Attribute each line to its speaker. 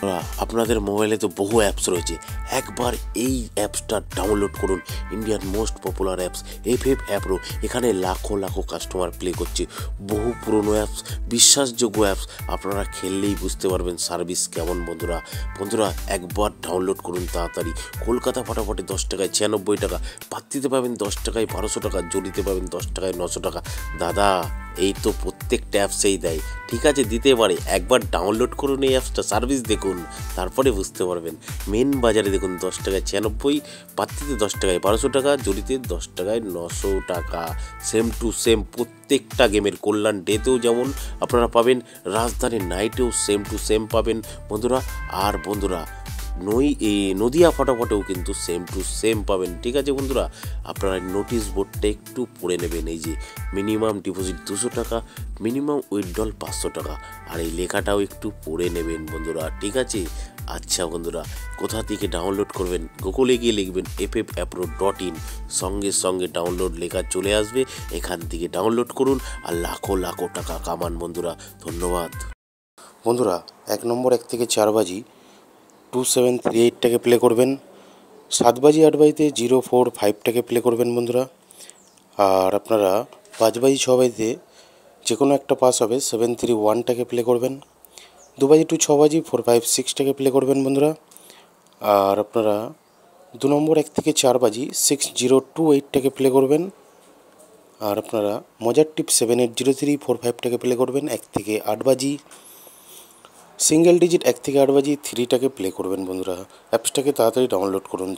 Speaker 1: বন্ধুরা, আপনাদের মোবাইলে তো বহু অ্যাপস রয়েছে। একবার এই অ্যাপসটা ডাউনলোড করুন। ইন্ডিয়ার most popular apps FF app pro. এখানে লাখো লাখো কাস্টমার প্লে করছে। বহু পুরনো অ্যাপস, বিশ্বাসযোগ্য অ্যাপস। আপনারা খেললেই বুঝতে পারবেন সার্ভিস কেমন। বন্ধুরা একবার ডাউনলোড করুন তাড়াতাড়ি। কলকাতা ফাটাফাটে 10 টাকায় 96 টাকা, পাত্তিতে পাবেন 10 টাকায় 1200 টাকা, জড়িতে পাবেন 10 টাকায় 900 টাকা। দাদা, এই তো প্রত্যেকটা অ্যাপসেই দেয়। ঠিক আছে, দিতে পারে। একবার ডাউনলোড করুন এই অ্যাপসটা, সার্ভিস দেখুন, তারপরে বুঝতে পারবেন। মেন বাজারে দেখুন 10 টাকায় 96, পাত্তিতে 10 টাকায় 1200 টাকা, জড়িতে 10 টাকায় 900 টাকা। সেম টু সেম প্রত্যেকটা গেমের। কল্যাণ ডেতেও যেমন আপনারা পাবেন, রাজধানী নাইটেও সেম টু সেম পাবেন বন্ধুরা। আর বন্ধুরা, নদিয়া ফটাফটেও কিন্তু সেম টু সেম পাবেন। ঠিক আছে বন্ধুরা, আপনারা নোটিশ বোর্ডটা একটু পড়ে নেবেন। এই যে মিনিমাম ডিপোজিট 200 টাকা, মিনিমাম উইথড্রল 500 টাকা। আর এই লেখাটাও একটু পড়ে নেবেন বন্ধুরা। ঠিক আছে, আচ্ছা বন্ধুরা, কোথা থেকে ডাউনলোড করবেন? গুগলে গিয়ে লিখবেন ffapro.in, সঙ্গে সঙ্গে ডাউনলোড লেখা চলে আসবে। এখান থেকে ডাউনলোড করুন আর লাখো লাখো টাকা কামান বন্ধুরা। ধন্যবাদ বন্ধুরা। 1 নম্বর 1 থেকে 4 বাজি 2738টাকে প্লে করবেন। 7 বাজি 8 বাজিতে 045টাকে প্লে করবেন বন্ধুরা। আর আপনারা 5 বাজি 6 বাজিতে যে কোনো একটা পাস হবে 731টাকে প্লে করবেন। 2 বাজি টু 6 বাজি 456টাকে প্লে করবেন বন্ধুরা। আর আপনারা 2 নম্বর 1 থেকে 4 বাজি 6028টাকে প্লে করবেন। আর আপনারা মজার টিপ 780345টাকে প্লে করবেন। 1 থেকে 8 বাজি সিঙ্গেল ডিজিট 1 থেকে 8 বাজি 3টাকে প্লে করবেন বন্ধুরা। অ্যাপসটাকে তাড়াতাড়ি ডাউনলোড করুন।